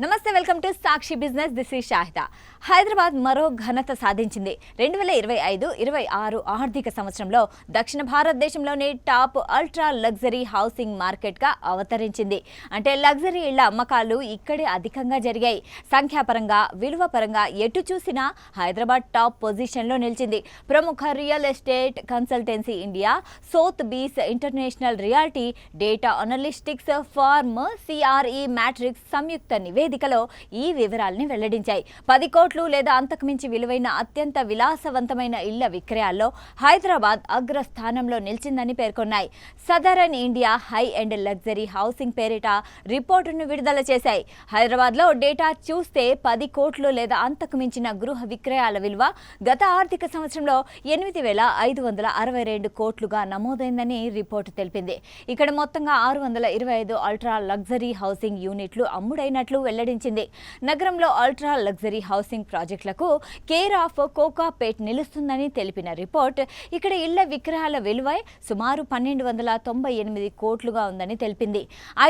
నమస్తే, welcome to Sakshi business. This is Shahida. Hyderabad మరో ఘనత సాధించింది. 2025-26 ఆర్థిక సంవత్సరంలో దక్షిణ భారతదేశంలోని టాప్ అల్ట్రా లగ్జరీ హౌసింగ్ మార్కెట్గా అవతరించింది. అంటే లగ్జరీ ఇళ్ల అమ్మకాలు ఇక్కడే అధికంగా జరిగాయి. సంఖ్యాపరంగా, విలువ పరంగా ఎటు చూసినా హైదరాబాద్ టాప్ పొజిషన్లో నిలిచింది. ప్రముఖ real estate consultancy India, Sotheby's international realty, data analytics firm CRE matrix సంయుక్త నివేదికలో ఈ వివరాల్ని వెల్లడించాయి. 10 కోట్లు లేదా అంతకుమించి విలువైన అత్యంత విలాసవంతమైన ఇళ్ల విక్రయాల్లో హైదరాబాద్ అగ్రస్థానంలో నిలిచిందని పేర్కొన్నాయి. Southern India high and luxury housing పేరిట రిపోర్టును విడుదల చేశాయి. హైదరాబాద్లో డేటా చూస్తే 10 కోట్లు లేదా అంతకు మించిన గృహ విక్రయాల విలువ గత ఆర్థిక సంవత్సరంలో 8,562 కోట్లుగా నమోదైందని రిపోర్టు తెలిపింది. ఇక్కడ మొత్తంగా 625 అల్ట్రా లగ్జరీ హౌసింగ్ యూనిట్లు అమ్ముడైనట్లు వెల్లడించింది. నగరంలో అల్ట్రా లగ్జరీ హౌసింగ్ ప్రాజెక్టులకు కేర్ ఆఫ్ కోకాపేట్ నిలుస్తుందని తెలిపిన రిపోర్ట్ ఇక్కడ ఇళ్ల విక్రయాల విలువ సుమారు 1,298 కోట్లుగా ఉందని తెలిపింది.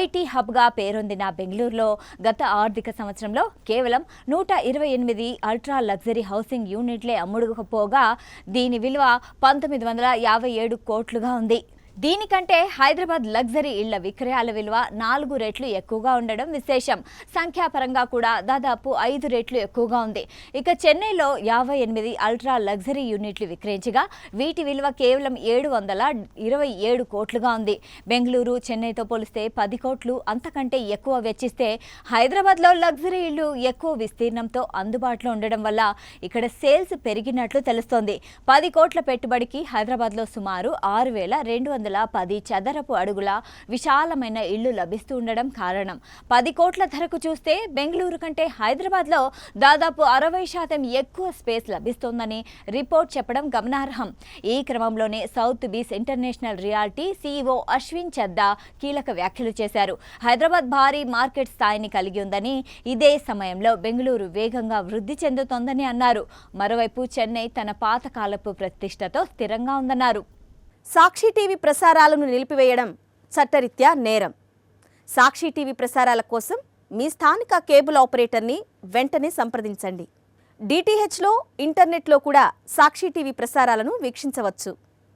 ఐటీ హబ్గా పేరొందిన బెంగళూరులో గత ఆర్థిక సంవత్సరంలో కేవలం 128 అల్ట్రా లగ్జరీ హౌసింగ్ యూనిట్లే అమ్ముడుపోగా దీని విలువ 1,957 కోట్లుగా ఉంది. దీనికంటే హైదరాబాద్ లగ్జరీ ఇళ్ల విక్రయాల విలువ 4 రెట్లు ఎక్కువగా ఉండడం విశేషం. సంఖ్యాపరంగా కూడా దాదాపు 5 రెట్లు ఎక్కువగా ఉంది. ఇక చెన్నైలో 58 అల్ట్రా లగ్జరీ యూనిట్లు విక్రయించగా వీటి విలువ కేవలం 727 కోట్లుగా ఉంది. బెంగళూరు, చెన్నైతో పోలిస్తే 10 కోట్లు అంతకంటే ఎక్కువ వెచ్చిస్తే హైదరాబాద్లో లగ్జరీ ఇళ్లు ఎక్కువ విస్తీర్ణంతో అందుబాటులో ఉండడం వల్ల ఇక్కడ సేల్స్ పెరిగినట్లు తెలుస్తోంది. 10 కోట్ల పెట్టుబడికి హైదరాబాద్లో సుమారు 6,210 చదరపు అడుగుల విశాలమైన ఇళ్లు లభిస్తూ ఉండడం కారణం. 10 కోట్ల ధరకు చూస్తే బెంగళూరు కంటే హైదరాబాద్లో దాదాపు 60% ఎక్కువ స్పేస్ లభిస్తోందని రిపోర్ట్ చెప్పడం గమనార్హం. ఈ క్రమంలోనే సౌత్ బీస్ international reality CEO Ashwin Chadha కీలక వ్యాఖ్యలు చేశారు. హైదరాబాద్ భారీ మార్కెట్ స్థాయిని కలిగి ఉందని, ఇదే సమయంలో బెంగళూరు వేగంగా వృద్ధి చెందుతోందని అన్నారు. మరోవైపు చెన్నై తన పాతకాలపు ప్రతిష్టతో స్థిరంగా ఉందన్నారు. సాక్షి టీవీ ప్రసారాలను నిలిపివేయడం చట్టరీత్యా నేరం. సాక్షి టీవీ ప్రసారాల కోసం మీ స్థానిక కేబుల్ ఆపరేటర్ని వెంటనే సంప్రదించండి. DTHలో, ఇంటర్నెట్లో కూడా సాక్షి టీవీ ప్రసారాలను వీక్షించవచ్చు.